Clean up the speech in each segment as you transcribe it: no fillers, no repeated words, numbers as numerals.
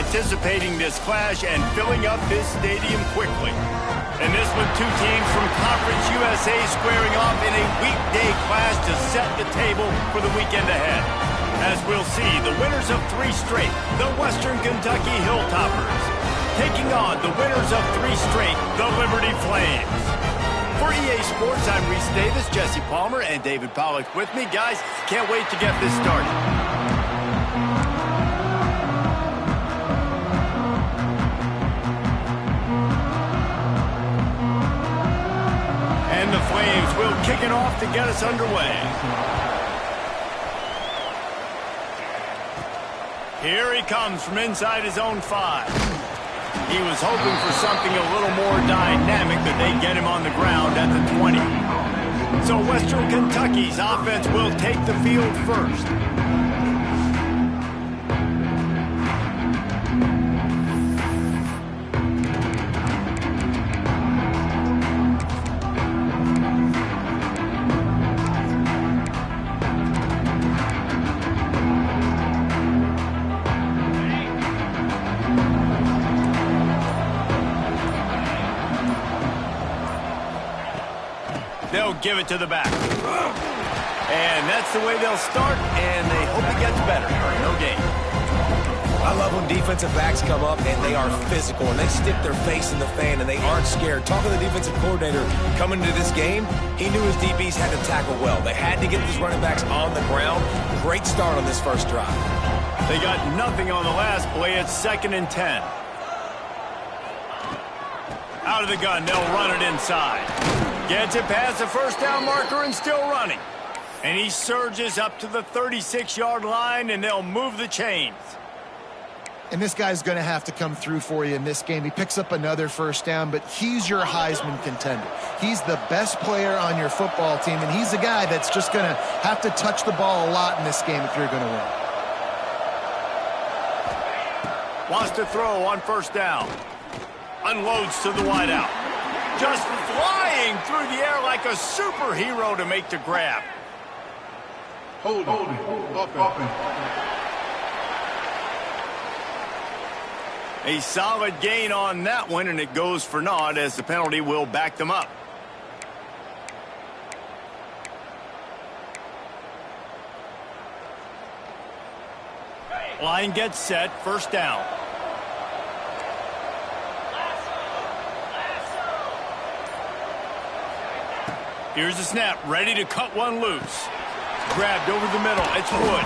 anticipating this clash and filling up this stadium quickly. In this one, two teams from Conference USA squaring off in a weekday clash to set the table for the weekend ahead. As we'll see, the winners of 3 straight, the Western Kentucky Hilltoppers, taking on the winners of 3 straight, the Liberty Flames. For EA Sports, I'm Reese Davis, Jesse Palmer, and David Pollack with me. Guys, can't wait to get this started. And the Flames will kick it off to get us underway. Here he comes from inside his own 5. He was hoping for something a little more dynamic, that they'd get him on the ground at the 20. So Western Kentucky's offense will take the field first. They'll give it to the back. And that's the way they'll start, and they hope it gets better. No game. I love when defensive backs come up and they are physical and they stick their face in the fan and they aren't scared. Talking to the defensive coordinator coming into this game, he knew his DBs had to tackle well. They had to get these running backs on the ground. Great start on this first drive. They got nothing on the last play. It's 2nd and 10. Out of the gun, they'll run it inside. Gets it past the first down marker and still running. And he surges up to the 36-yard line, and they'll move the chains. And this guy's going to have to come through for you in this game. He picks up another first down, but he's your Heisman contender. He's the best player on your football team, and he's the guy that's just going to have to touch the ball a lot in this game if you're going to win. Wants to throw on first down. Unloads to the wideout. Just flying through the air like a superhero to make the grab. Hold it. A solid gain on that one, and it goes for naught as the penalty will back them up. Line gets set, first down. Here's the snap, ready to cut one loose. Grabbed over the middle, it's Wood.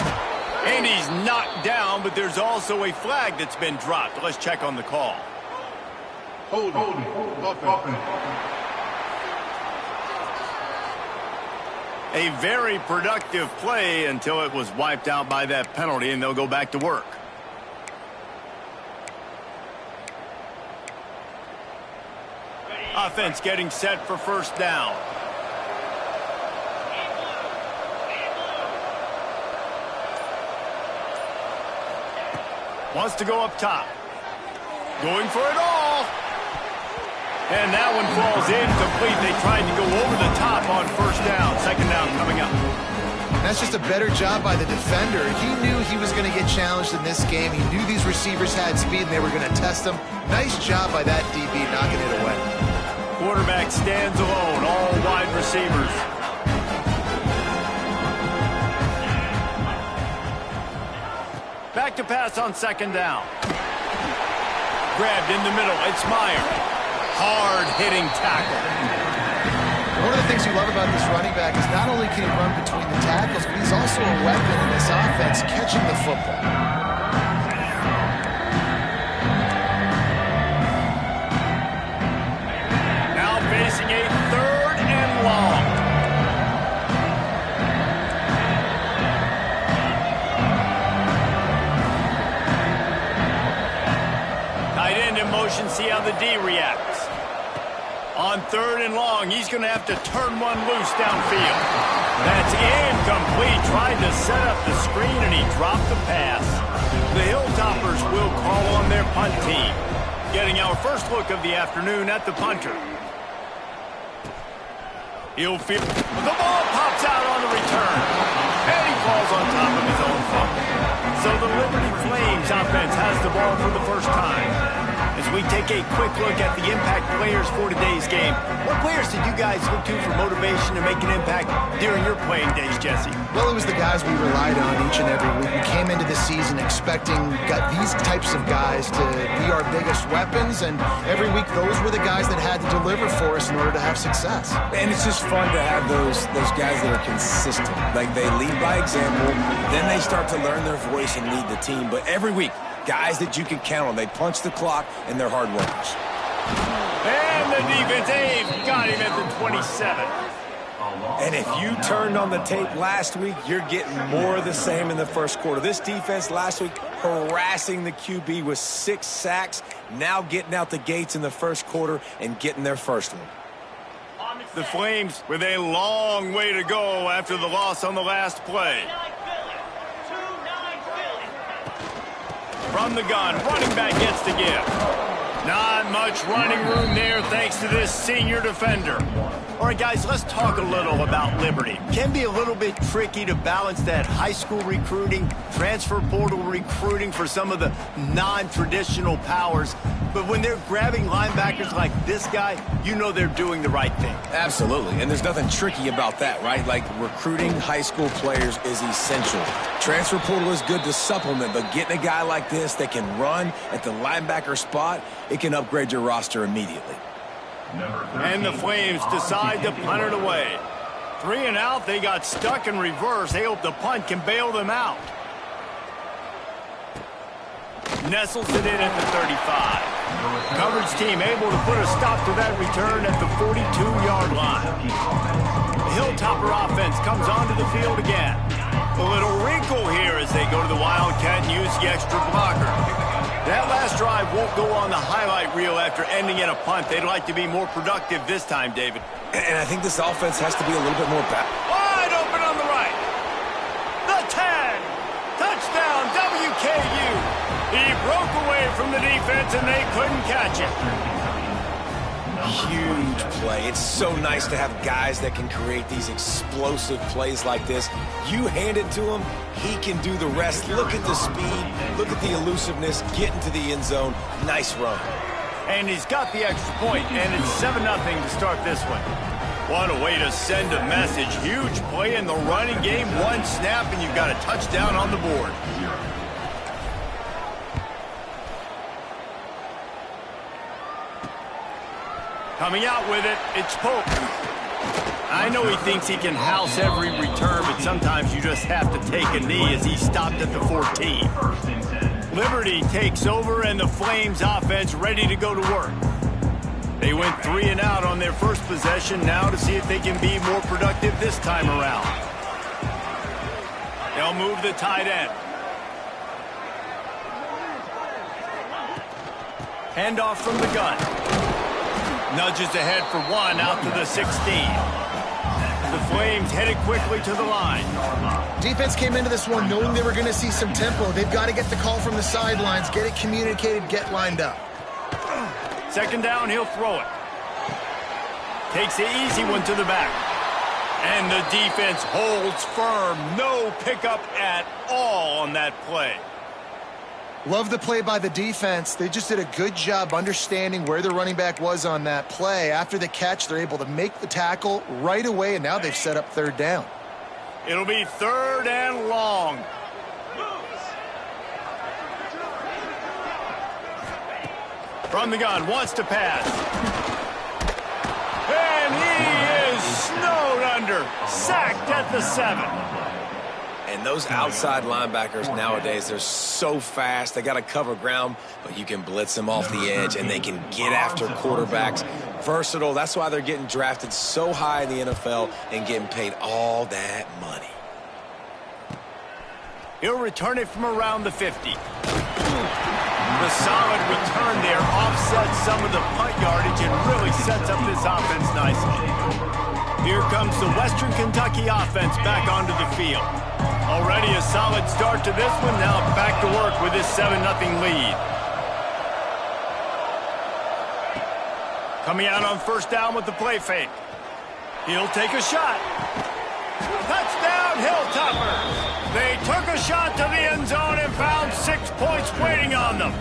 And he's knocked down, but there's also a flag that's been dropped. Let's check on the call. Hold it. A very productive play until it was wiped out by that penalty, and they'll go back to work. Offense getting set for first down. Wants to go up top. Going for it all. And that one falls incomplete. They tried to go over the top on first down. Second down coming up. That's just a better job by the defender. He knew he was going to get challenged in this game. He knew these receivers had speed and they were going to test him. Nice job by that DB knocking it away. Quarterback stands alone. All wide receivers. Back to pass on second down. Grabbed in the middle. It's Meyer. Hard-hitting tackle. One of the things you love about this running back is not only can he run between the tackles, but he's also a weapon in this offense catching the football. Now facing a 3rd and long. See how the D reacts. On 3rd and long, he's going to have to turn one loose downfield. That's incomplete. Tried to set up the screen, and he dropped the pass. The Hilltoppers will call on their punt team. Getting our first look of the afternoon at the punter. He'll field. The ball pops out on the return. And he falls on top of his own foot. So the Liberty Flames offense has the ball for the first time. As we take a quick look at the impact players for today's game, what players did you guys look to for motivation to make an impact during your playing days, Jesse? Well, it was the guys we relied on each and every week. We came into the season expecting these types of guys to be our biggest weapons, and every week those were the guys that had to deliver for us in order to have success. And it's just fun to have those guys that are consistent. Like, they lead by example, then they start to learn their voice and lead the team. But every week, guys that you can count on. They punch the clock, and they're hard workers. And the defense, Abe got him at the 27. And if you turned on the tape last week, you're getting more of the same in the first quarter. This defense last week harassing the QB with 6 sacks, now getting out the gates in the first quarter and getting their first one. The Flames with a long way to go after the loss on the last play. From the gun, running back gets the give. Not much running room there thanks to this senior defender. All right, guys, let's talk a little about Liberty. Can be a little bit tricky to balance that high school recruiting, transfer portal recruiting for some of the non-traditional powers. But when they're grabbing linebackers like this guy, you know they're doing the right thing. Absolutely, and there's nothing tricky about that, right? Like, recruiting high school players is essential. Transfer portal is good to supplement, but getting a guy like this that can run at the linebacker spot, it can upgrade your roster immediately. And the Flames decide to punt it away. 3 and out, they got stuck in reverse. They hope the punt can bail them out. Nestles it in at the 35. Coverage team able to put a stop to that return at the 42-yard line. The Hilltopper offense comes onto the field again. A little wrinkle here as they go to the Wildcat and use the extra blocker. That last drive won't go on the highlight reel after ending in a punt. They'd like to be more productive this time, David. And I think this offense has to be a little bit more back. Wide open on the right. The 10. Touchdown, WKU. He broke away from the defense and they couldn't catch it. Huge play. It's so nice to have guys that can create these explosive plays like this. You hand it to him, he can do the rest. Look at the speed, look at the elusiveness, get into the end zone. Nice run. And he's got the extra point, and it's 7-0 to start this one. What a way to send a message. Huge play in the running game. One snap, and you've got a touchdown on the board. Coming out with it, it's Pope. I know he thinks he can house every return, but sometimes you just have to take a knee as he stopped at the 14. Liberty takes over, and the Flames offense ready to go to work. They went 3 and out on their first possession, now to see if they can be more productive this time around. They'll move the tight end. Handoff from the gun. Nudges ahead for 1 out to the 16. The Flames headed quickly to the line. Defense came into this one knowing they were going to see some tempo. They've got to get the call from the sidelines, get it communicated, get lined up. Second down, he'll throw it. Takes the easy one to the back. And the defense holds firm. No pickup at all on that play. Love the play by the defense. They just did a good job understanding where the running back was on that play. After the catch, they're able to make the tackle right away, and now they've set up third down. It'll be 3rd and long. From the gun, wants to pass. And he is snowed under. Sacked at the 7. And those outside linebackers nowadays, they're so fast. They got to cover ground, but you can blitz them off the edge, and they can get after quarterbacks. Versatile. That's why they're getting drafted so high in the NFL and getting paid all that money. He'll return it from around the 50. The solid return there offsets some of the punt yardage and really sets up this offense nicely. Here comes the Western Kentucky offense back onto the field. Already a solid start to this one. Now back to work with this 7-0 lead. Coming out on first down with the play fake. He'll take a shot. Touchdown, Hilltoppers. They took a shot to the end zone and found 6 points waiting on them.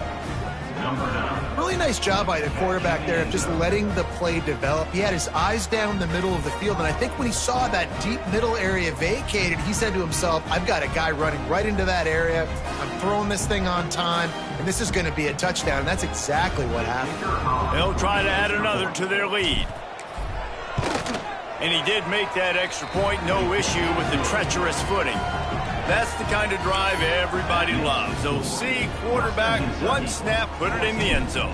Really nice job by the quarterback there of just letting the play develop. He had his eyes down the middle of the field, and I think when he saw that deep middle area vacated, he said to himself, I've got a guy running right into that area. I'm throwing this thing on time, and this is going to be a touchdown. And that's exactly what happened. They'll try to add another to their lead. And he did make that extra point, no issue with the treacherous footing. That's the kind of drive everybody loves. They'll see quarterback, one snap, put it in the end zone.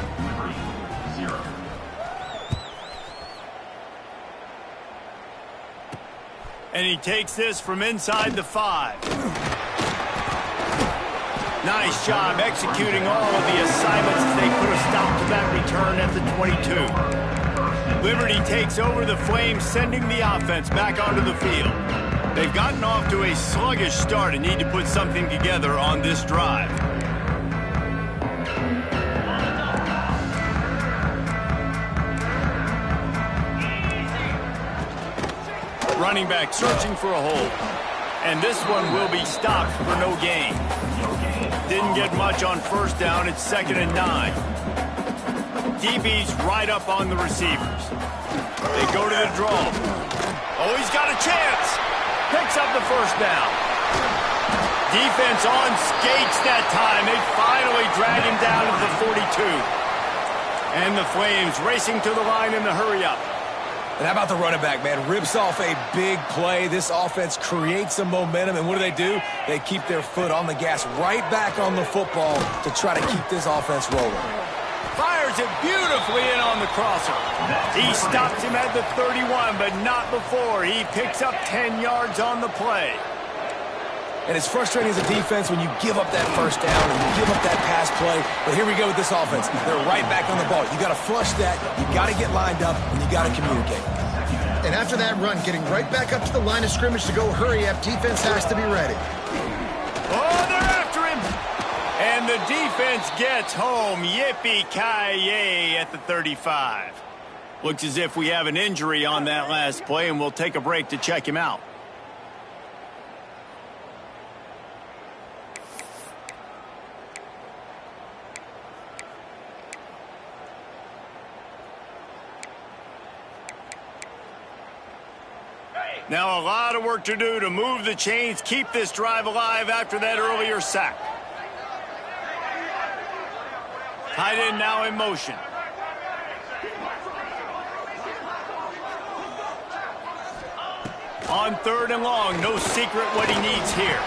And he takes this from inside the 5. Nice job executing all of the assignments as they put a stop to that return at the 22. Liberty takes over the Flames, sending the offense back onto the field. They've gotten off to a sluggish start and need to put something together on this drive. Running back searching for a hole. And this one will be stopped for no gain. Didn't get much on first down. It's 2nd and 9. DB's right up on the receivers. They go to the draw. Oh, he's got a chance. Picks up the first down. Defense on skates that time. They finally drag him down to the 42. And the Flames racing to the line in the hurry-up. And how about the running back, man? Rips off a big play. This offense creates some momentum, and what do? They keep their foot on the gas right back on the football to try to keep this offense rolling. Fires it beautifully in on the crosser. He stops him at the 31, but not before. He picks up 10 yards on the play. And it's frustrating as a defense when you give up that first down and you give up that pass play. But here we go with this offense. They're right back on the ball. You got to flush that, you got to get lined up, and you got to communicate. And after that run, getting right back up to the line of scrimmage to go hurry up, defense has to be ready. Oh, they're after him. And the defense gets home. Yippee-ki-yay at the 35. Looks as if we have an injury on that last play, and we'll take a break to check him out. Now a lot of work to do to move the chains, keep this drive alive after that earlier sack. Tight end now in motion. On 3rd and long, no secret what he needs here.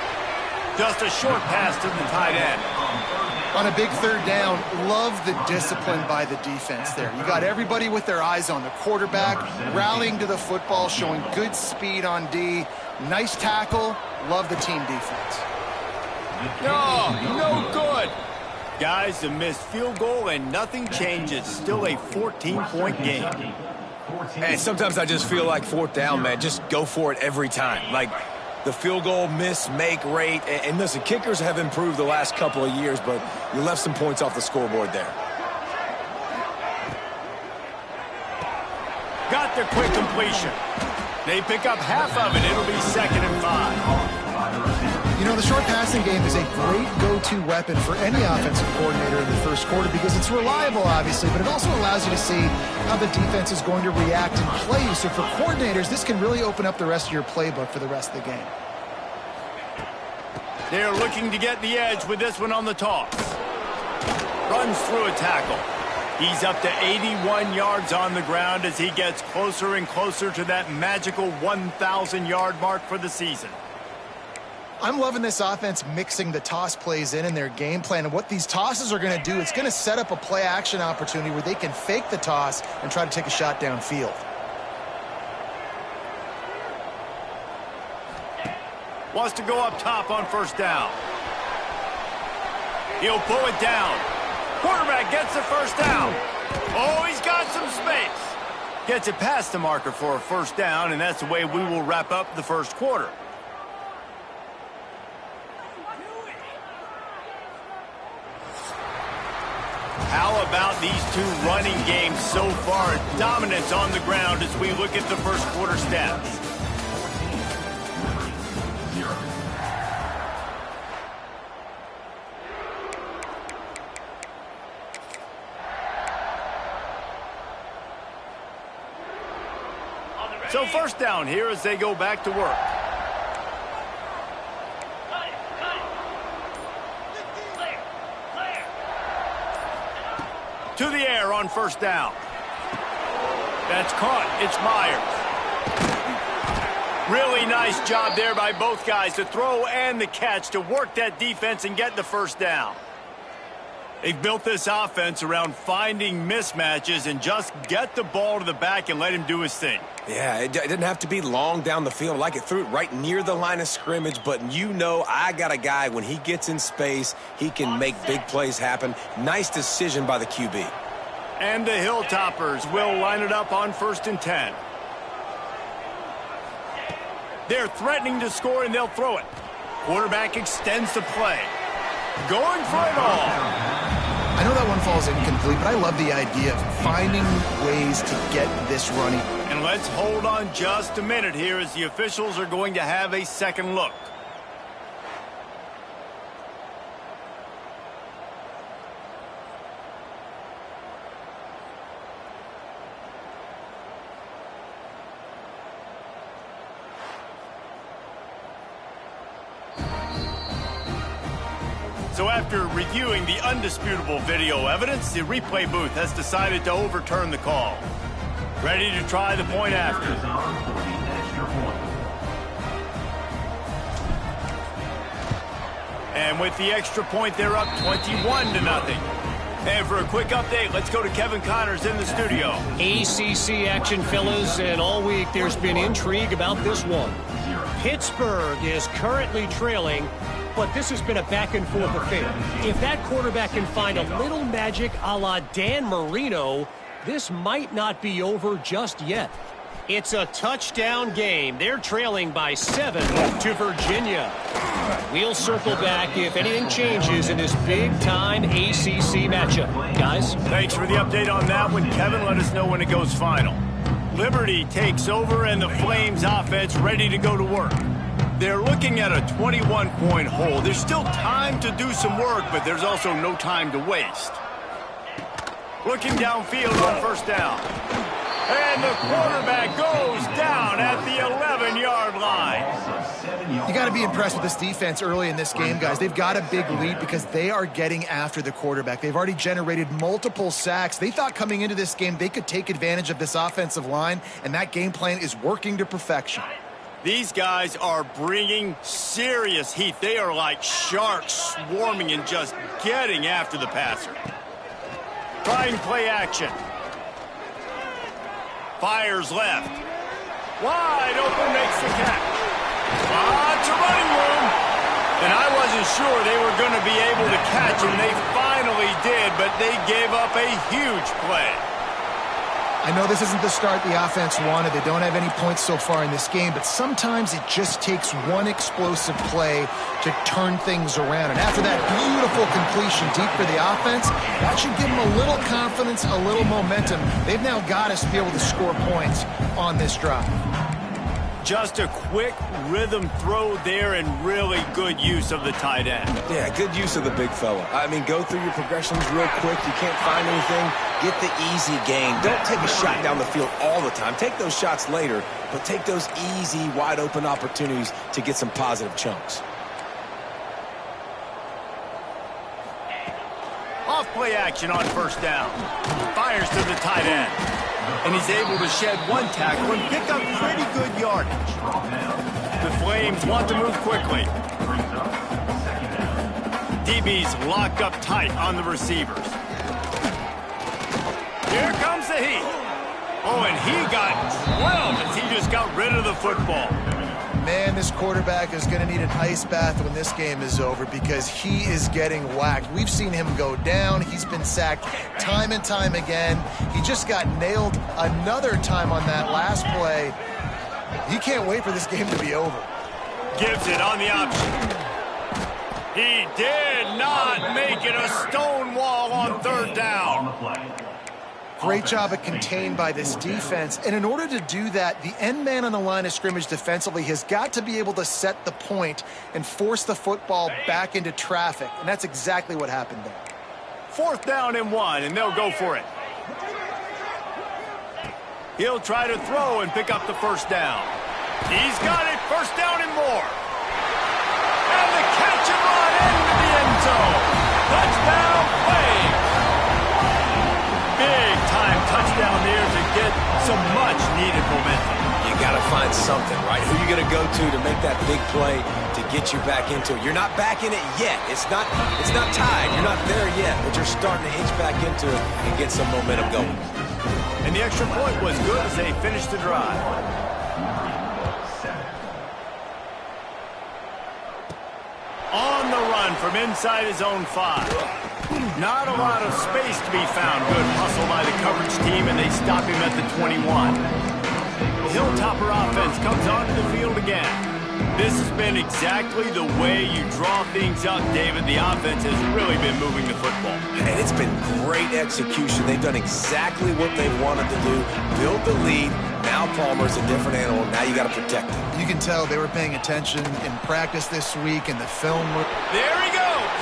Just a short pass to the tight end. On a big 3rd down, love the discipline by the defense there. You got everybody with their eyes on the quarterback, rallying to the football, showing good speed on D. Nice tackle. Love the team defense. No good. Guys, a missed field goal and nothing changes. Still a 14-point game. Hey, sometimes I just feel like 4th down, man. Just go for it every time. Like, the field goal miss-make rate. And listen, kickers have improved the last couple of years, but you left some points off the scoreboard there. Got the quick completion. They pick up half of it. It'll be 2nd and 5. You know, the short passing game is a great go-to weapon for any offensive coordinator in the first quarter because it's reliable, obviously, but it also allows you to see how the defense is going to react and play you. So for coordinators, this can really open up the rest of your playbook for the rest of the game. They're looking to get the edge with this one on the toss. Runs through a tackle. He's up to 81 yards on the ground as he gets closer and closer to that magical 1,000-yard mark for the season. I'm loving this offense mixing the toss plays in their game plan. And what these tosses are going to do, it's going to set up a play-action opportunity where they can fake the toss and try to take a shot downfield. Wants to go up top on 1st down. He'll pull it down. Quarterback gets the 1st down. Oh, he's got some space. Gets it past the marker for a 1st down, and that's the way we will wrap up the 1st quarter. How about these two running games so far? Dominance on the ground as we look at the 1st quarter stats. So first down here as they go back to work. To the air on first down. That's caught. It's Myers. Really nice job there by both guys, the throw and the catch, to work that defense and get the first down. They've built this offense around finding mismatches and just get the ball to the back and let him do his thing. Yeah, it didn't have to be long down the field. Like it threw it right near the line of scrimmage, but you know I got a guy, when he gets in space, he can make big plays happen. Nice decision by the QB. And the Hilltoppers will line it up on 1st and 10. They're threatening to score, and they'll throw it. Quarterback extends the play. Going for it all. I know that one falls incomplete, but I love the idea of finding ways to get this running. And let's hold on just a minute here as the officials are going to have a second look. So after reviewing the undisputable video evidence, the replay booth has decided to overturn the call. Ready to try the point after. And with the extra point, they're up 21-0. And for a quick update, let's go to Kevin Connors in the studio. ACC action, fellas, and all week there's been intrigue about this one. Pittsburgh is currently trailing, but this has been a back-and-forth affair. If that quarterback can find a little magic a la Dan Marino, this might not be over just yet. It's a touchdown game. They're trailing by 7 to Virginia. We'll circle back if anything changes in this big-time ACC matchup. Guys? Thanks for the update on that one, Kevin. Let us know when it goes final. Liberty takes over, and the Flames offense ready to go to work. They're looking at a 21-point hole. There's still time to do some work, but there's also no time to waste. Looking downfield on first down. And the quarterback goes down at the 11-yard line. You got to be impressed with this defense early in this game, guys. They've got a big lead because they are getting after the quarterback. They've already generated multiple sacks. They thought coming into this game they could take advantage of this offensive line, and that game plan is working to perfection. These guys are bringing serious heat. They are like sharks swarming and just getting after the passer. Trying play action. Fires left. Wide open, makes the catch. Lots of running room. And I wasn't sure they were going to be able to catch him. They finally did, but they gave up a huge play. I know this isn't the start the offense wanted. They don't have any points so far in this game, but sometimes it just takes one explosive play to turn things around. And after that beautiful completion deep for the offense, that should give them a little confidence, a little momentum. They've now got us to be able to score points on this drive. Just a quick rhythm throw there and really good use of the tight end. Yeah, good use of the big fella. I mean, go through your progressions real quick. You can't find anything. Get the easy gain. Don't take a shot down the field all the time. Take those shots later, but take those easy, wide-open opportunities to get some positive chunks. Off play action on first down. Fires to the tight end. And he's able to shed one tackle and pick up pretty good yardage. The Flames want to move quickly. DB's locked up tight on the receivers. Here comes the heat. Oh, and he got drilled as he just got rid of the football. Man, this quarterback is going to need an ice bath when this game is over because he is getting whacked. We've seen him go down. He's been sacked time and time again. He just got nailed another time on that last play. He can't wait for this game to be over. Gives it on the option. He did not make it a stone wall on third down. Great job of contained by this defense. And in order to do that, the end man on the line of scrimmage defensively has got to be able to set the point and force the football back into traffic. And that's exactly what happened there. 4th down and 1, and they'll go for it. He'll try to throw and pick up the first down. He's got it, first down and more. And the catch and run into the end zone. Touchdown, Flames. Big time touchdown there to get some much needed momentum. You got to find something, right? Who you going to go to make that big play to get you back into it? You're not back in it yet. It's not tied. You're not there yet, but you're starting to inch back into it and get some momentum going. And the extra point was good as they finished the drive. On the run from inside his own 5. Not a lot of space to be found. Good hustle by the coverage team, and they stop him at the 21. The Hilltopper offense comes onto the field again. This has been exactly the way you draw things up, David. The offense has really been moving the football. And it's been great execution. They've done exactly what they wanted to do. Build the lead. Now Palmer's a different animal. Now you got to protect him. You can tell they were paying attention in practice this week, and the film. There he goes.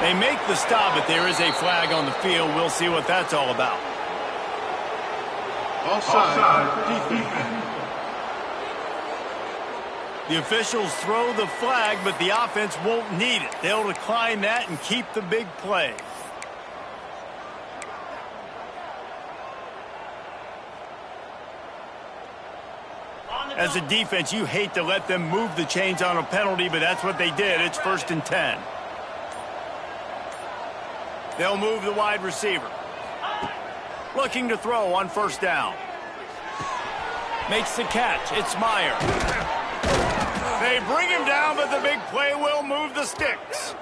They make the stop, but there is a flag on the field. We'll see what that's all about. Offside. Defense. The officials throw the flag, but the offense won't need it. They'll decline that and keep the big play. As a defense, you hate to let them move the chains on a penalty, but that's what they did. It's 1st and 10. They'll move the wide receiver. Looking to throw on 1st down. Makes the catch. It's Meyer. They bring him down, but the big play will move the sticks.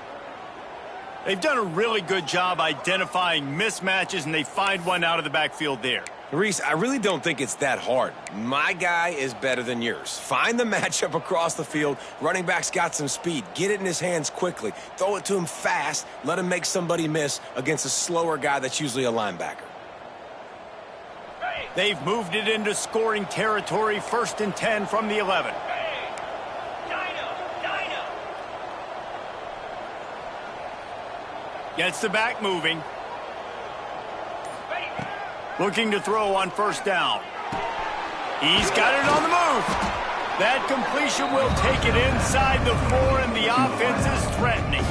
They've done a really good job identifying mismatches, and they find one out of the backfield there. Reese, I really don't think it's that hard. My guy is better than yours. Find the matchup across the field. Running back's got some speed. Get it in his hands quickly. Throw it to him fast. Let him make somebody miss against a slower guy that's usually a linebacker. They've moved it into scoring territory, 1st and 10 from the 11. Gets the back moving. Looking to throw on 1st down. He's got it on the move. That completion will take it inside the 4, and the offense is threatening.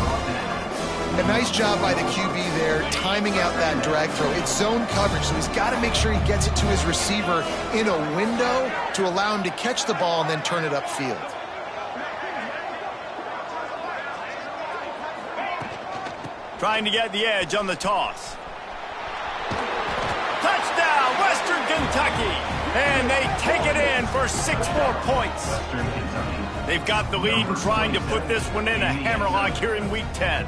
A nice job by the QB there, timing out that drag throw. It's zone coverage, so he's got to make sure he gets it to his receiver in a window to allow him to catch the ball and then turn it upfield. Trying to get the edge on the toss. Touchdown, Western Kentucky! And they take it in for 6 more points. They've got the lead and trying to put this one in a hammerlock here in Week 10.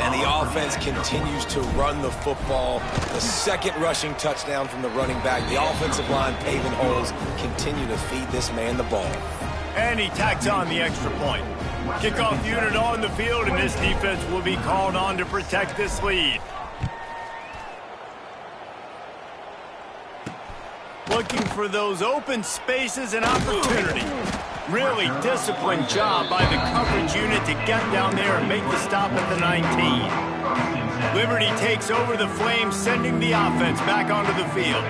And the offense continues to run the football. The 2nd rushing touchdown from the running back. The offensive line paving holes. Continue to feed this man the ball. And he tacks on the extra point. Kickoff unit on the field, and this defense will be called on to protect this lead. Looking for those open spaces and opportunity. Really disciplined job by the coverage unit to get down there and make the stop at the 19. Liberty takes over the Flames, sending the offense back onto the field.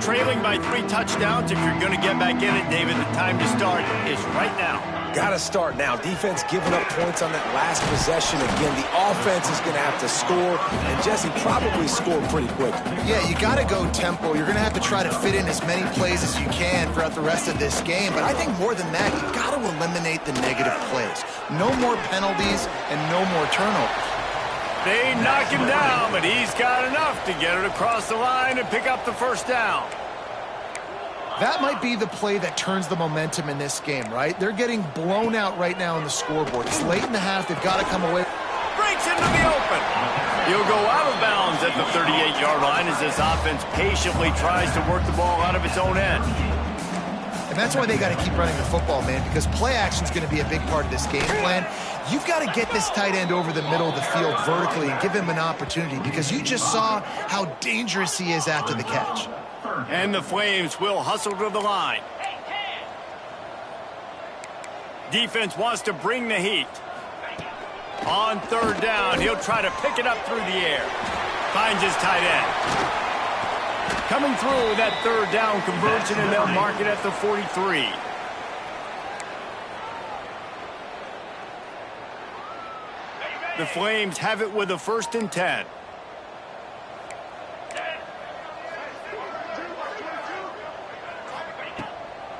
Trailing by 3 touchdowns. If you're going to get back in it, David, the time to start is right now. Got to start now. Defense giving up points on that last possession. Again, the offense is going to have to score, and Jesse probably score pretty quick. Yeah, you got to go tempo. You're going to have to try to fit in as many plays as you can throughout the rest of this game. But I think more than that, you've got to eliminate the negative plays. No more penalties and no more turnovers. They knock him down, but he's got enough to get it across the line and pick up the 1st down. That might be the play that turns the momentum in this game, right? They're getting blown out right now on the scoreboard. It's late in the half. They've got to come away. Breaks into the open. He'll go out of bounds at the 38-yard line as this offense patiently tries to work the ball out of its own end. And that's why they got to keep running the football, man, because play action is going to be a big part of this game plan. You've got to get this tight end over the middle of the field vertically and give him an opportunity, because you just saw how dangerous he is after the catch. And the Flames will hustle to the line. Defense wants to bring the heat. On 3rd down, he'll try to pick it up through the air. Finds his tight end. Coming through that third down conversion, and they'll mark it at the 43. The Flames have it with a 1st and 10.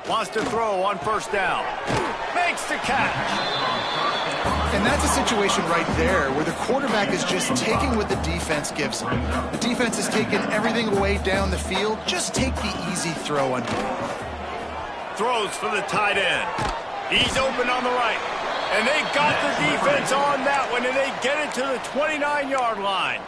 Wants to throw on 1st down. Makes the catch. And that's a situation right there where the quarterback is just taking what the defense gives him. The defense has taken everything away down the field. Just take the easy throw underneath. Throws for the tight end. He's open on the right. And they got the defense on that one, and they get it to the 29-yard line.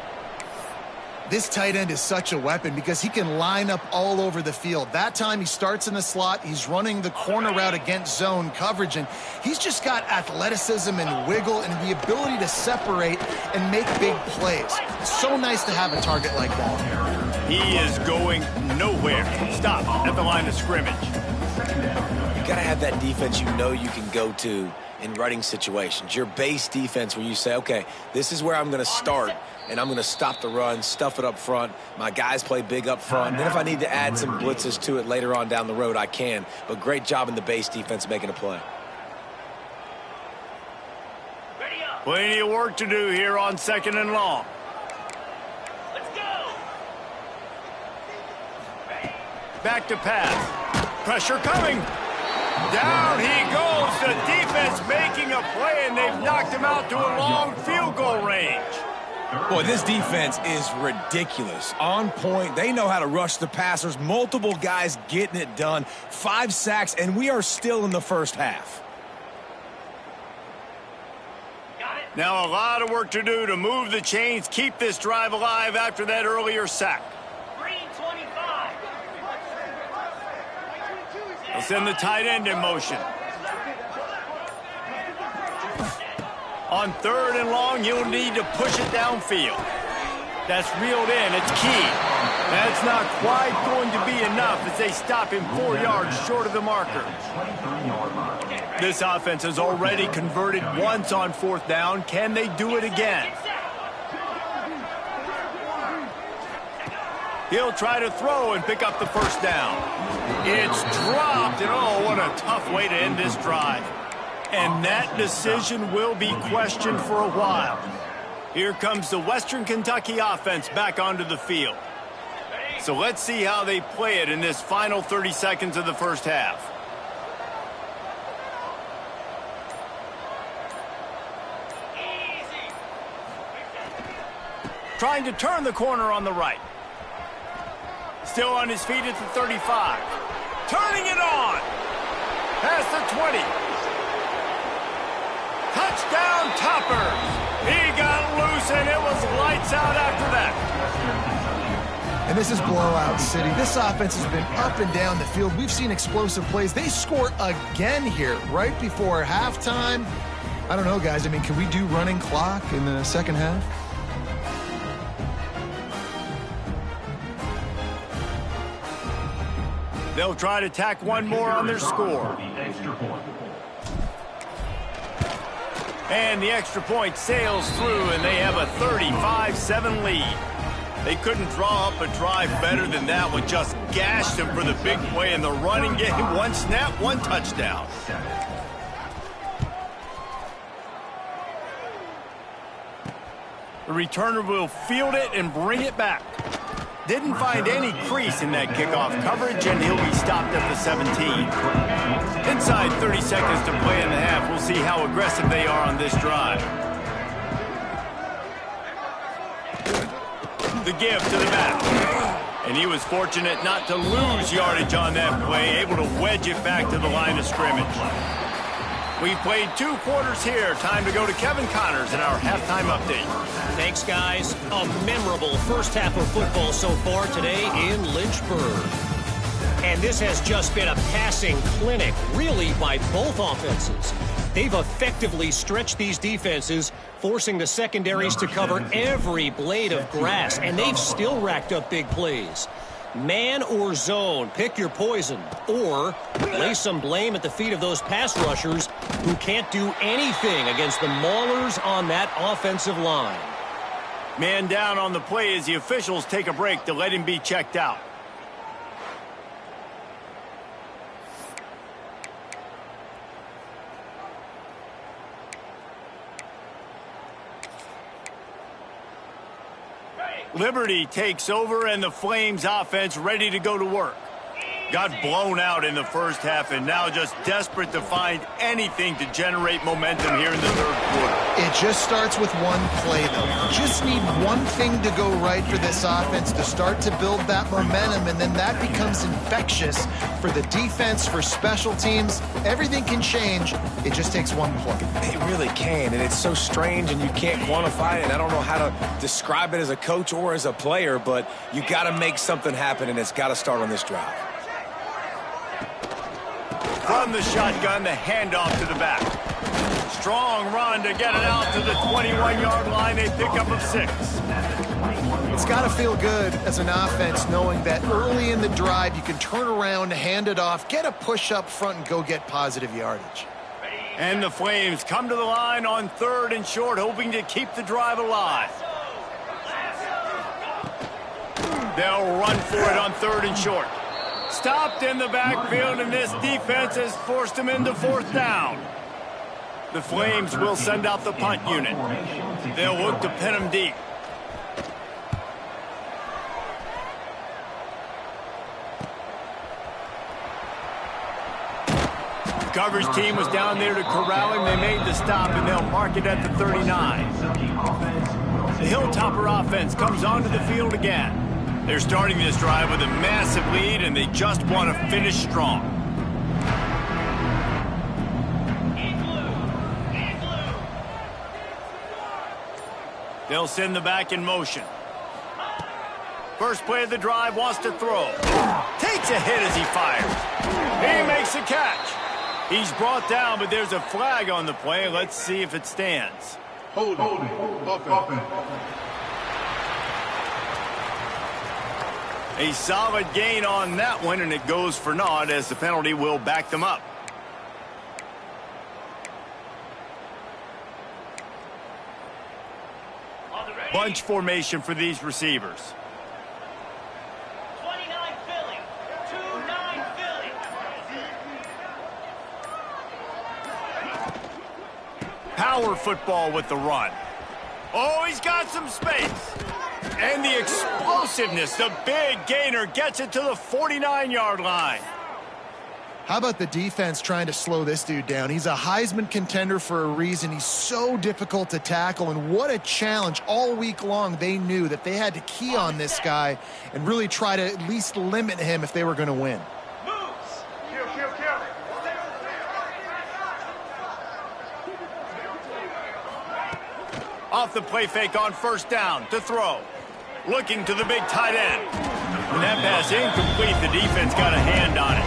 This tight end is such a weapon because he can line up all over the field. That time he starts in the slot. He's running the corner route against zone coverage, and he's just got athleticism and wiggle and the ability to separate and make big plays. It's so nice to have a target like that. He is going nowhere. Stop at the line of scrimmage. You got to have that defense you know you can go to in running situations. Your base defense where you say, okay, this is where I'm going to start, and I'm going to stop the run, stuff it up front. My guys play big up front. Then if I need to add some blitzes to it later on down the road, I can. But great job in the base defense making a play. Plenty of work to do here on 2nd and long. Let's go. Back to pass. Pressure coming. Down he goes. The defense making a play, and they've knocked him out to a long field goal range. Boy, this defense is ridiculous. On point. They know how to rush the passers. Multiple guys getting it done. 5 sacks, and we are still in the first half. Now a lot of work to do to move the chains, keep this drive alive after that earlier sack. They'll send the tight end in motion. On 3rd and long, you'll need to push it downfield. That's reeled in. It's key. That's not quite going to be enough as they stop him 4 yards short of the marker. This offense has already converted once on 4th down. Can they do it again? He'll try to throw and pick up the 1st down. It's dropped, and oh, what a tough way to end this drive. And that decision will be questioned for a while. Here comes the Western Kentucky offense back onto the field. So let's see how they play it in this final 30 seconds of the first half. Trying to turn the corner on the right. Still on his feet at the 35. Turning it on. Past the 20. Touchdown, Toppers. He got loose, and it was lights out after that. And this is blowout city. This offense has been up and down the field. We've seen explosive plays. They score again here right before halftime. I don't know, guys. I mean, can we do running clock in the second half? They'll try to tack one more on their score. And the extra point sails through, and they have a 35-7 lead. They couldn't draw up a drive better than that one. Just gashed them for the big play in the running game. One snap, one touchdown. The returner will field it and bring it back. Didn't find any crease in that kickoff coverage, and he'll be stopped at the 17. Inside 30 seconds to play in the half. We'll see how aggressive they are on this drive. The give to the back. And he was fortunate not to lose yardage on that play, able to wedge it back to the line of scrimmage. We've played 2 quarters here. Time to go to Kevin Connors in our halftime update. Thanks, guys. A memorable first half of football so far today in Lynchburg. And this has just been a passing clinic, really, by both offenses. They've effectively stretched these defenses, forcing the secondaries to cover every blade of grass, and they've still racked up big plays. Man or zone, pick your poison, or lay some blame at the feet of those pass rushers who can't do anything against the maulers on that offensive line. Man down on the play as the officials take a break to let him be checked out. Liberty takes over, and the Flames offense ready to go to work. Got blown out in the first half, and now just desperate to find anything to generate momentum here in the third quarter. It just starts with one play, though. Just need one thing to go right for this offense to start to build that momentum, and then that becomes infectious for the defense, for special teams. Everything can change. It just takes one play. It really can, and it's so strange, and you can't quantify it. And I don't know how to describe it as a coach or as a player, but you got to make something happen, and it's got to start on this drive. From the shotgun, the handoff to the back. Strong run to get it out to the 21-yard line. A pickup of 6. It's got to feel good as an offense knowing that early in the drive you can turn around, hand it off, get a push up front, and go get positive yardage. And the Flames come to the line on 3rd and short, hoping to keep the drive alive. They'll run for it on 3rd and short. Stopped in the backfield, and this defense has forced him into 4th down. The Flames will send out the punt unit. They'll look to pin him deep. The coverage team was down there to corral him. They made the stop, and they'll mark it at the 39. The Hilltopper offense comes onto the field again. They're starting this drive with a massive lead, and they just want to finish strong. They'll send the back in motion. First play of the drive, wants to throw. Takes a hit as he fires. He makes the catch. He's brought down, but there's a flag on the play. Let's see if it stands. Holding. Offense. A solid gain on that one, and it goes for naught as the penalty will back them up. Bunch formation for these receivers. 29 Philly. 2-9 Philly. Power football with the run. Oh, he's got some space. And the explosiveness, the big gainer gets it to the 49-yard line. How about the defense trying to slow this dude down? He's a Heisman contender for a reason. He's so difficult to tackle, and what a challenge. All week long, they knew that they had to key on this guy and really try to at least limit him if they were going to win. Off the play fake on 1st down to throw. Looking to the big tight end. When that pass incomplete, the defense got a hand on it.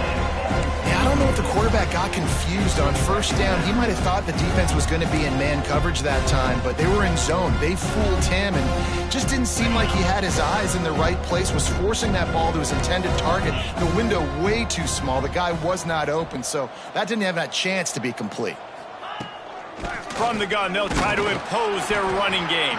Yeah, I don't know if the quarterback got confused on 1st down. He might have thought the defense was going to be in man coverage that time, but they were in zone. They fooled him, and just didn't seem like he had his eyes in the right place, was forcing that ball to his intended target. The window way too small. The guy was not open, so that didn't have that chance to be complete. From the gun, they'll try to impose their running game.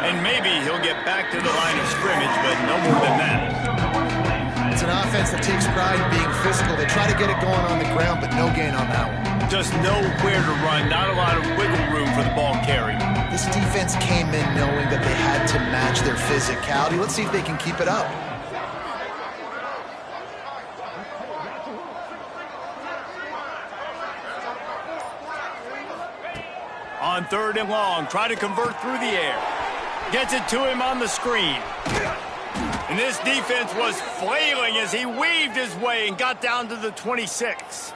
And maybe he'll get back to the line of scrimmage, but no more than that. It's an offense that takes pride in being physical. They try to get it going on the ground, but no gain on that one. Just nowhere to run, not a lot of wiggle room for the ball carry. This defense came in knowing that they had to match their physicality. Let's see if they can keep it up. On 3rd and long, try to convert through the air. Gets it to him on the screen. And this defense was flailing as he weaved his way and got down to the 26.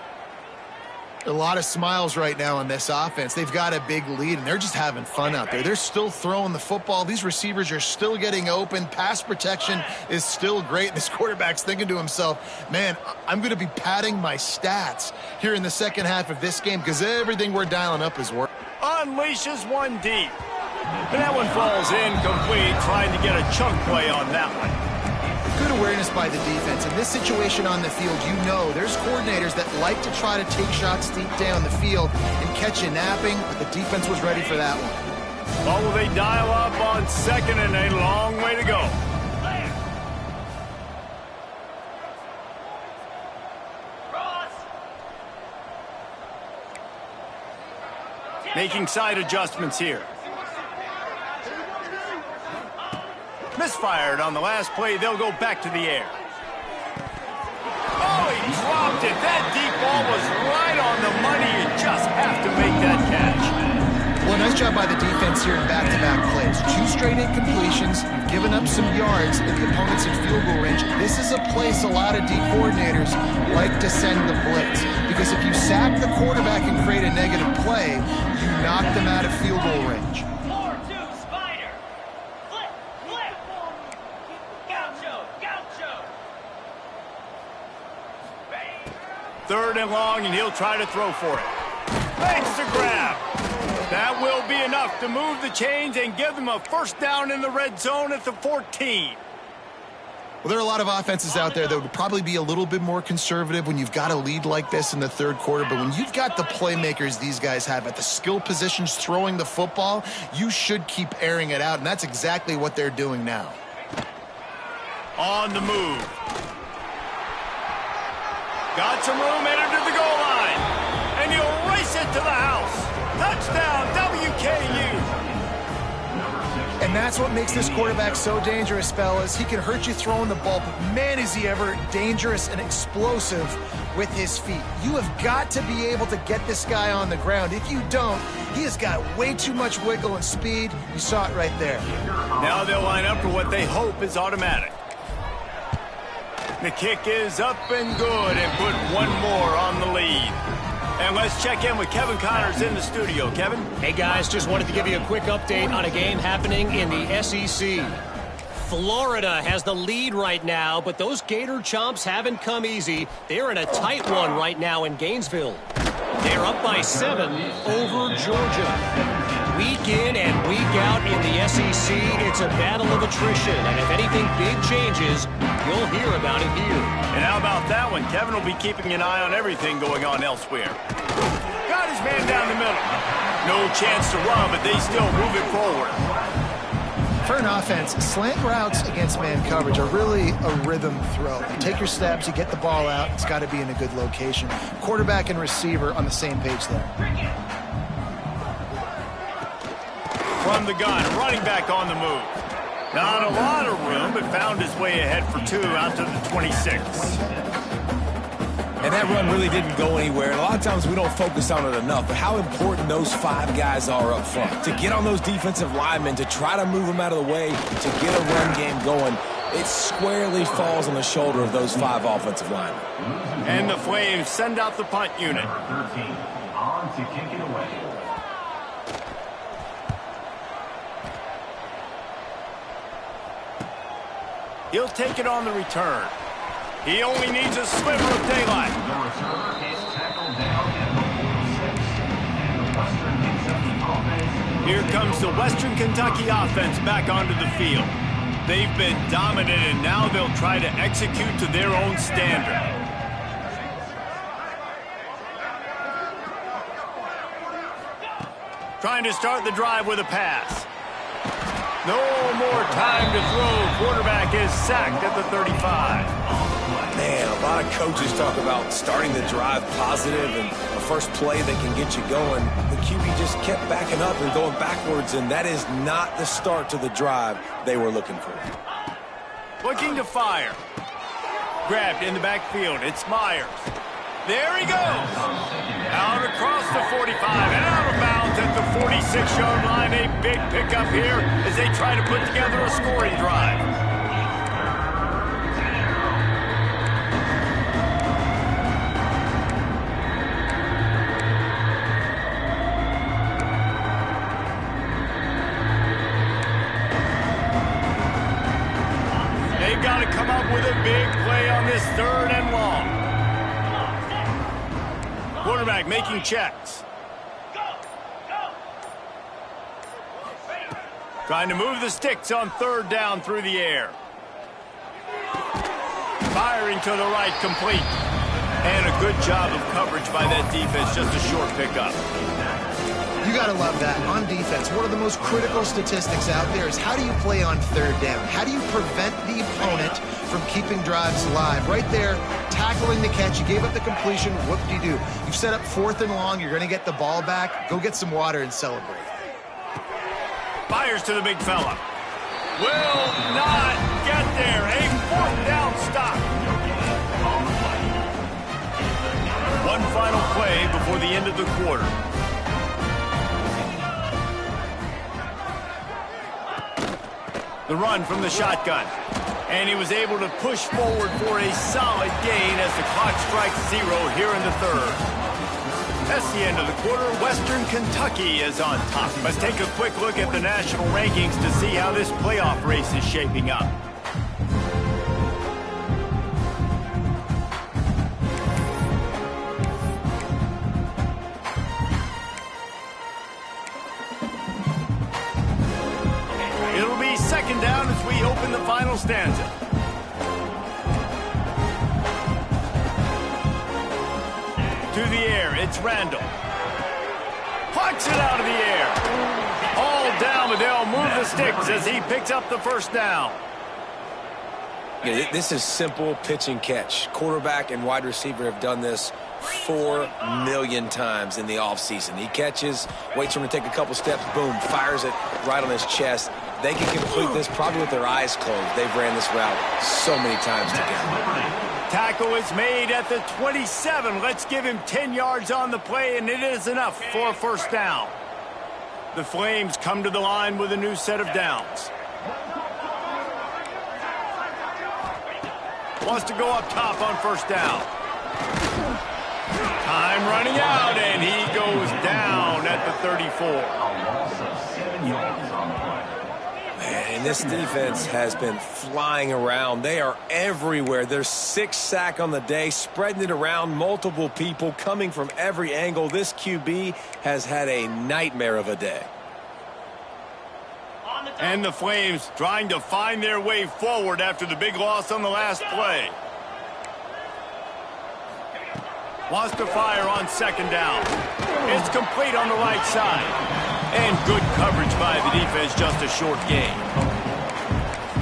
A lot of smiles right now on this offense. They've got a big lead, and they're just having fun out there. They're still throwing the football. These receivers are still getting open. Pass protection is still great. This quarterback's thinking to himself, man, I'm going to be padding my stats here in the second half of this game because everything we're dialing up is working. Unleashes one deep. And that one falls incomplete, trying to get a chunk play on that one. Good awareness by the defense. In this situation on the field, you know there's coordinators that like to try to take shots deep down the field and catch you napping, but the defense was ready for that one. What will they dial up on second and a long way to go? Making side adjustments here. Misfired on the last play. They'll go back to the air. Oh, he dropped it. That deep ball was right on the money. You just have to make that catch. Well, nice job by the defense here in back-to-back plays. 2 straight incompletions. You've given up some yards in the opponent's in field goal range. This is a place a lot of D coordinators like to send the blitz. Because if you sack the quarterback and create a negative play, you knock them out of field goal range. 4-2 spider. Flip, flip. Gaucho, gaucho. Third and long, and he'll try to throw for it. Makes the grab. That will be enough to move the chains and give them a first down in the red zone at the 14. Well, there are a lot of offenses out there that would probably be a little bit more conservative when you've got a lead like this in the third quarter. But when you've got the playmakers these guys have at the skill positions throwing the football, you should keep airing it out. And that's exactly what they're doing now. On the move. Got some room, entered to the goal line. And he'll race it to the house. Touchdown, WKU. And that's what makes this quarterback so dangerous, fellas. He can hurt you throwing the ball, but man, is he ever dangerous and explosive with his feet. You have got to be able to get this guy on the ground. If you don't, he has got way too much wiggle and speed. You saw it right there. Now they'll line up for what they hope is automatic. The kick is up and good, and put one more on the lead. And let's check in with Kevin Connors in the studio. Kevin? Hey, guys, just wanted to give you a quick update on a game happening in the SEC. Florida has the lead right now, but those Gator Chomps haven't come easy. They're in a tight one right now in Gainesville. They're up by 7 over Georgia. Week in and week out in the SEC, it's a battle of attrition. And if anything big changes, you'll hear about it here. And how about that one? Kevin will be keeping an eye on everything going on elsewhere. Got his man down the middle. No chance to run, but they still move it forward. For an offense, slant routes against man coverage are really a rhythm throw. You take your steps, you get the ball out, it's got to be in a good location. Quarterback and receiver on the same page there. From the gun, running back on the move. Not a lot of room, but found his way ahead for 2 out to the 26. And that run really didn't go anywhere. And a lot of times we don't focus on it enough, but how important those 5 guys are up front. To get on those defensive linemen, to try to move them out of the way, to get a run game going, it squarely falls on the shoulder of those 5 offensive linemen. And the Flames send out the punt unit. Number 13, on to kick it away. He'll take it on the return. He only needs a sliver of daylight. The returner is tackled down at the 46, and the Western Kentucky offense. Here comes the Western Kentucky offense back onto the field. They've been dominant, and now they'll try to execute to their own standard. Trying to start the drive with a pass. No more time to throw. Quarterback is sacked at the 35. Man, a lot of coaches talk about starting the drive positive and a first play that can get you going. The QB just kept backing up and going backwards, and that is not the start to the drive they were looking for. Looking to fire. Grabbed in the backfield. It's Myers. There he goes. Out across the 45 and out of bounds at the 46-yard line. A big pickup here as they try to put together a scoring drive. They've got to come up with a big play on this 3rd and long. Quarterback making checks. Trying to move the sticks on 3rd down through the air. Firing to the right, complete. And a good job of coverage by that defense, just a short pickup. You got to love that. On defense, one of the most critical statistics out there is how do you play on third down? How do you prevent the opponent from keeping drives alive? Right there, tackling the catch. You gave up the completion. Whoop-de-doo. You've set up 4th and long. You're going to get the ball back. Go get some water and celebrate. Fires to the big fella. Will not get there. A 4th down stop. One final play before the end of the quarter. The run from the shotgun. And he was able to push forward for a solid gain as the clock strikes 0 here in the 3rd. That's the end of the quarter. Western Kentucky is on top. Let's take a quick look at the national rankings to see how this playoff race is shaping up. It'll be 2nd down as we open the final stanza. To the air, it's Randall. Plucks it out of the air. All down, but they'll move the sticks as he picks up the 1st down. Yeah, this is simple pitch and catch. Quarterback and wide receiver have done this 4 million times in the offseason. He catches, waits for him to take a couple steps, boom, fires it right on his chest. They can complete this probably with their eyes closed. They've ran this route so many times together. Tackle is made at the 27. Let's give him 10 yards on the play, and it is enough for a 1st down. The Flames come to the line with a new set of downs. Wants to go up top on 1st down. Time running out, and he goes down at the 34. Man, this defense has been flying around. They are everywhere. There's 6 sacks on the day, spreading it around, multiple people coming from every angle. This QB has had a nightmare of a day. And the Flames trying to find their way forward after the big loss on the last play. Wants to fire on 2nd down. It's complete on the right side. And good coverage by the defense, just a short gain.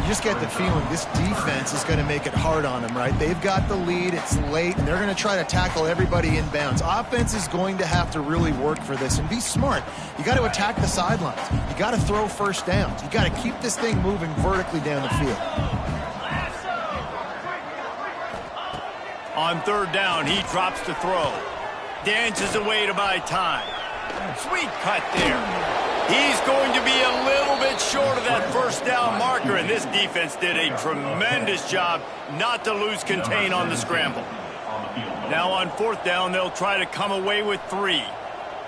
You just get the feeling this defense is going to make it hard on them, right? They've got the lead, it's late, and they're going to try to tackle everybody inbounds. Offense is going to have to really work for this and be smart. You got to attack the sidelines. You got to throw 1st downs. You got to keep this thing moving vertically down the field. On 3rd down, he drops to throw. Dances away to buy time. Sweet cut there. He's going to be a little bit short of that 1st down marker, and this defense did a tremendous job not to lose contain on the scramble. Now on 4th down, they'll try to come away with 3.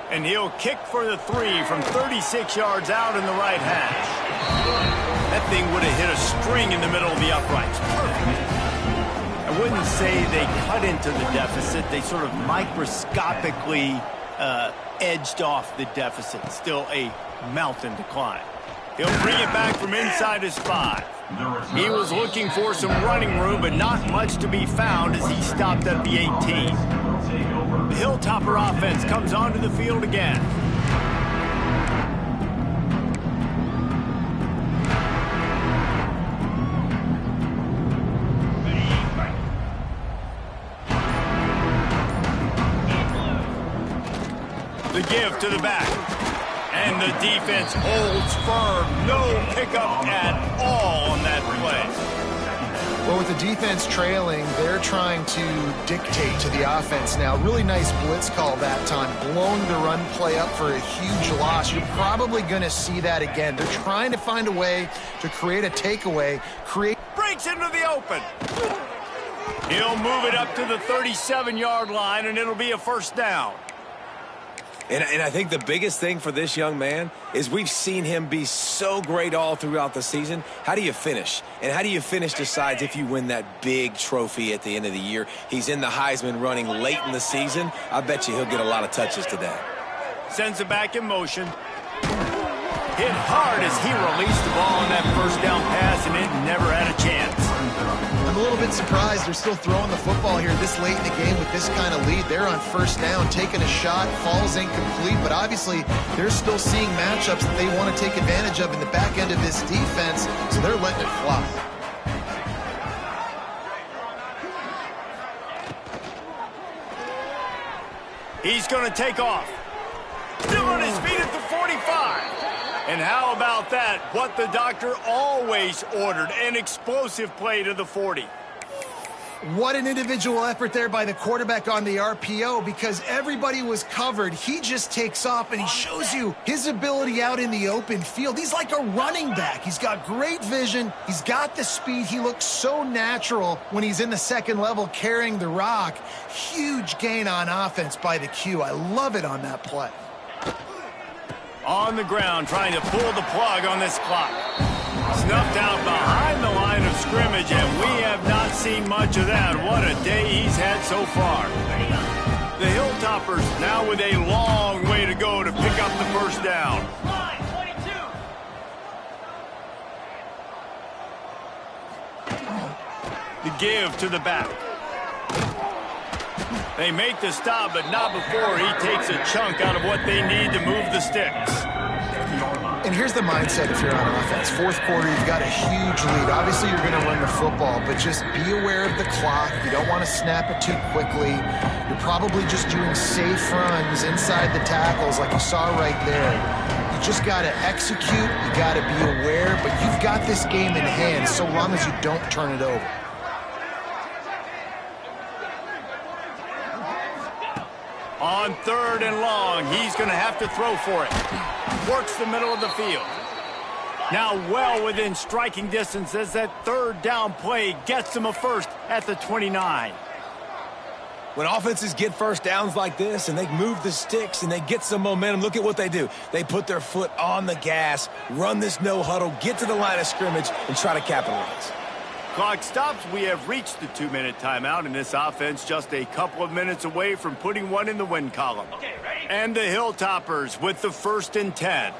And he'll kick for the 3 from 36 yards out in the right hash. That thing would have hit a string in the middle of the uprights. Perfect. I wouldn't say they cut into the deficit. They sort of microscopically edged off the deficit. Still a mountain to climb. He'll bring it back from inside his 5. He was looking for some running room, but not much to be found as he stopped at the 18. The Hilltopper offense comes onto the field again. The give to the back. And the defense holds firm. No pickup at all on that play. Well, with the defense trailing, they're trying to dictate to the offense now. Really nice blitz call that time. Blowing the run play up for a huge loss. You're probably going to see that again. They're trying to find a way to create a takeaway. Breaks into the open. He'll move it up to the 37-yard line, and it'll be a 1st down. And I think the biggest thing for this young man is we've seen him be so great all throughout the season. How do you finish? And how do you finish decides if you win that big trophy at the end of the year. He's in the Heisman running late in the season. I bet you he'll get a lot of touches today. Sends it back in motion. Hit hard as he released the ball on that 1st down pass, and it never had a chance. I'm a little bit surprised they're still throwing the football here this late in the game with this kind of lead. They're on first down, taking a shot, falls incomplete, but obviously they're still seeing matchups that they want to take advantage of in the back end of this defense, so they're letting it fly. He's going to take off. Still on his feet at the 45. And how about that? What the doctor always ordered, an explosive play to the 40. What an individual effort there by the quarterback on the RPO, because everybody was covered. He just takes off, and he shows you his ability out in the open field. He's like a running back. He's got great vision. He's got the speed. He looks so natural when he's in the second level carrying the rock. Huge gain on offense by the Q. I love it on that play. On the ground, trying to pull the plug on this clock. Snuffed out behind the line of scrimmage, and we have not seen much of that. What a day he's had so far. The Hilltoppers now with a long way to go to pick up the first down. Line 22. The give to the back. They make the stop, but not before he takes a chunk out of what they need to move the sticks. And here's the mindset if you're on offense. Fourth quarter, you've got a huge lead. Obviously, you're going to run the football, but just be aware of the clock. You don't want to snap it too quickly. You're probably just doing safe runs inside the tackles like you saw right there. You just got to execute. You got to be aware, but you've got this game in hand so long as you don't turn it over. On third and long, he's going to have to throw for it. Works the middle of the field. Now well within striking distance as that third down play gets him a first at the 29. When offenses get first downs like this and they move the sticks and they get some momentum, look at what they do. They put their foot on the gas, run this no huddle, get to the line of scrimmage, and try to capitalize. Clock stops. We have reached the 2-minute timeout, and this offense just a couple of minutes away from putting one in the win column. Okay, ready? And the Hilltoppers with the 1st and 10.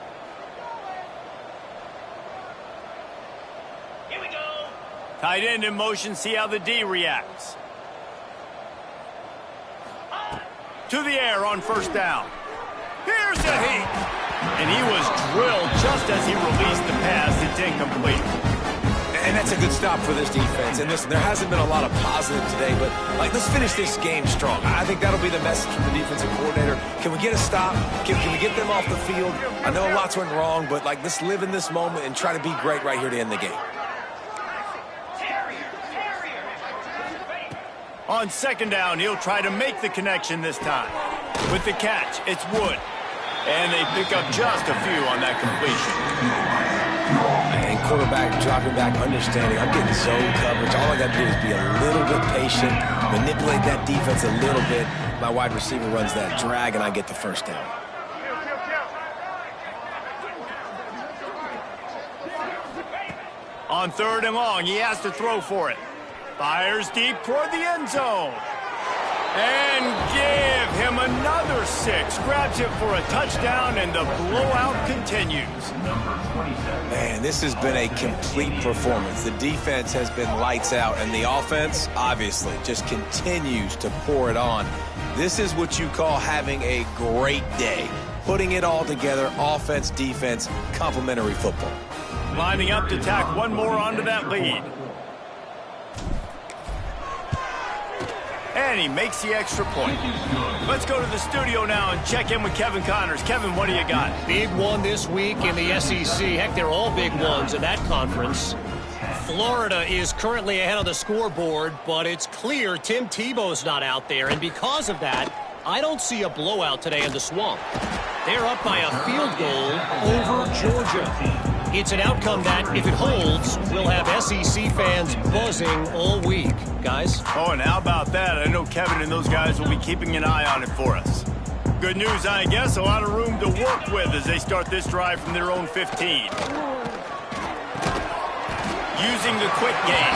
Here we go. Tight end in motion, see how the D reacts. To the air on first down. Here's a heat. And he was drilled just as he released the pass. It's incomplete. And that's a good stop for this defense. And listen, there hasn't been a lot of positive today, but let's finish this game strong. I think that'll be the message from the defensive coordinator. Can we get a stop? Can we get them off the field? I know lots went wrong, but let's live in this moment and try to be great right here to end the game. On second down, he'll try to make the connection this time. With the catch, it's Wood. And they pick up just a few on that completion. And quarterback dropping back, understanding I'm getting zone coverage. All I got to do is be a little bit patient, manipulate that defense a little bit. My wide receiver runs that drag, and I get the first down. On third and long, he has to throw for it. Fires deep toward the end zone. And give him another 6. Grabs it for a touchdown, and the blowout continues. Man, this has been a complete performance. The defense has been lights out, and the offense, obviously, just continues to pour it on. This is what you call having a great day. Putting it all together, offense, defense, complementary football. Lining up to tack one more onto that lead. And he makes the extra point. Let's go to the studio now and check in with Kevin Connors. Kevin, what do you got? Big one this week in the SEC. Heck, they're all big ones in that conference. Florida is currently ahead on the scoreboard, but it's clear Tim Tebow's not out there. And because of that, I don't see a blowout today in the Swamp. They're up by a field goal over Georgia. It's an outcome that, if it holds, will have SEC fans buzzing all week. Guys? Oh, and how about that? I know Kevin and those guys will be keeping an eye on it for us. Good news, I guess. A lot of room to work with as they start this drive from their own 15. Using the quick gain.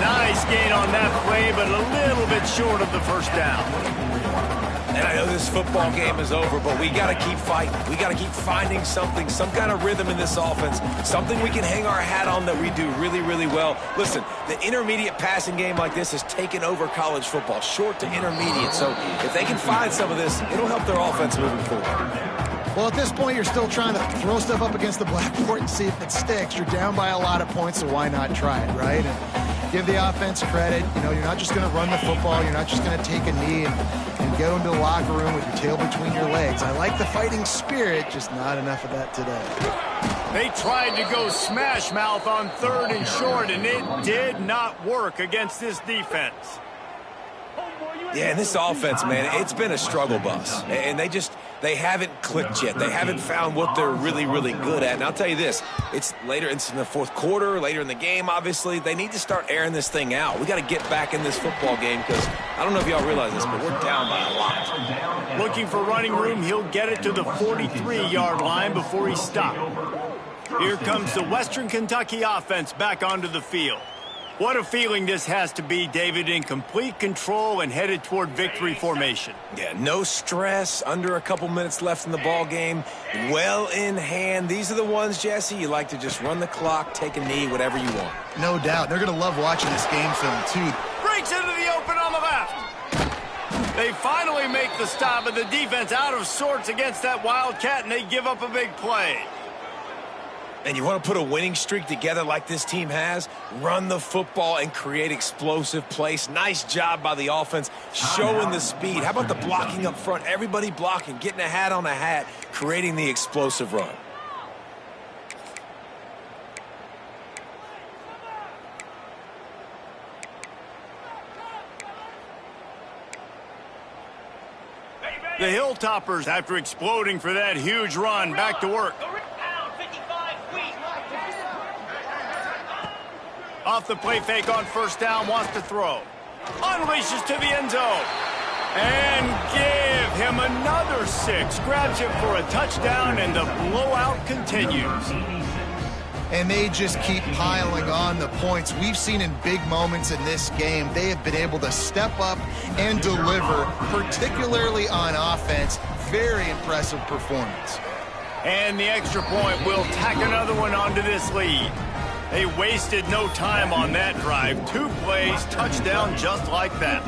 Nice gain on that play, but a little bit short of the first down. And I know this football game is over, but we got to keep fighting. We got to keep finding something, some kind of rhythm in this offense, something we can hang our hat on that we do really, really well. Listen, the intermediate passing game like this has taken over college football, short to intermediate. So if they can find some of this, it'll help their offense moving forward. Well, at this point, you're still trying to throw stuff up against the blackboard and see if it sticks. You're down by a lot of points, so why not try it, right? And give the offense credit. You know, you're not just going to run the football. You're not just going to take a knee and go into the locker room with your tail between your legs. I like the fighting spirit, just not enough of that today. They tried to go smash mouth on 3rd and short, and it did not work against this defense. Yeah, and this offense, man, it's been a struggle bus. And they haven't clicked yet. They haven't found what they're really, really good at. And I'll tell you this, it's later, it's in the fourth quarter, later in the game, obviously. They need to start airing this thing out. We got to get back in this football game because I don't know if y'all realize this, but we're down by a lot. Looking for running room, he'll get it to the 43-yard line before he stopped. Here comes the Western Kentucky offense back onto the field. What a feeling this has to be, David, in complete control and headed toward victory formation. Yeah, no stress, under a couple minutes left in the ball game, well in hand. These are the ones, Jesse, you like to just run the clock, take a knee, whatever you want. No doubt. They're going to love watching this game film, too. Breaks into the open on the left. They finally make the stop, but the defense out of sorts against that Wildcat, and they give up a big play. And you want to put a winning streak together like this team has, run the football and create explosive plays. Nice job by the offense, showing the speed. How about the blocking up front? Everybody blocking, getting a hat on a hat, creating the explosive run. The Hilltoppers, after exploding for that huge run, back to work. Off the play fake on 1st down, wants to throw. Unleashes to the end zone. And give him another 6. Grabs him for a touchdown, and the blowout continues. And they just keep piling on the points. We've seen in big moments in this game, they have been able to step up and deliver, particularly on offense. Very impressive performance. And the extra point will tack another one onto this lead. They wasted no time on that drive. 2 plays, touchdown just like that.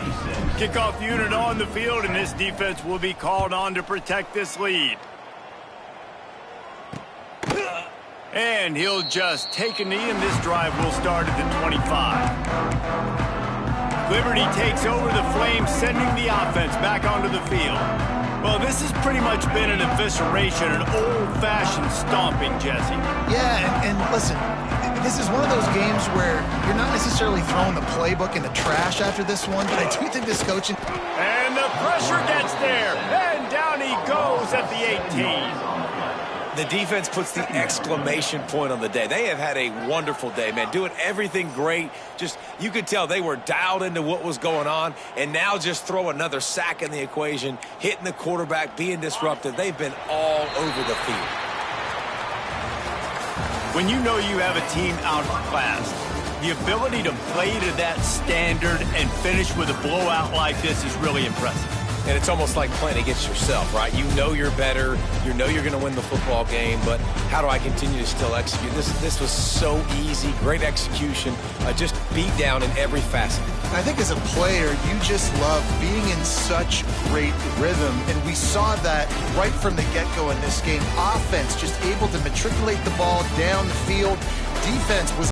Kickoff unit on the field, and this defense will be called on to protect this lead. And he'll just take a knee, and this drive will start at the 25. Liberty takes over the Flames, sending the offense back onto the field. Well, this has pretty much been an evisceration, an old-fashioned stomping, Jesse. Yeah, and listen, this is one of those games where you're not necessarily throwing the playbook in the trash after this one, but I do think this coaching... And the pressure gets there, and down he goes at the 18. The defense puts the exclamation point on the day. They have had a wonderful day, man, doing everything great. Just, you could tell they were dialed into what was going on, and now just throw another sack in the equation, hitting the quarterback, being disruptive. They've been all over the field. When you know you have a team outclassed, the ability to play to that standard and finish with a blowout like this is really impressive. And it's almost like playing against yourself, right? You know you're better. You know you're going to win the football game, but how do I continue to still execute? This was so easy, great execution, just beat down in every facet. I think as a player, you just love being in such great rhythm, and we saw that right from the get-go in this game. Offense just able to matriculate the ball down the field. Defense was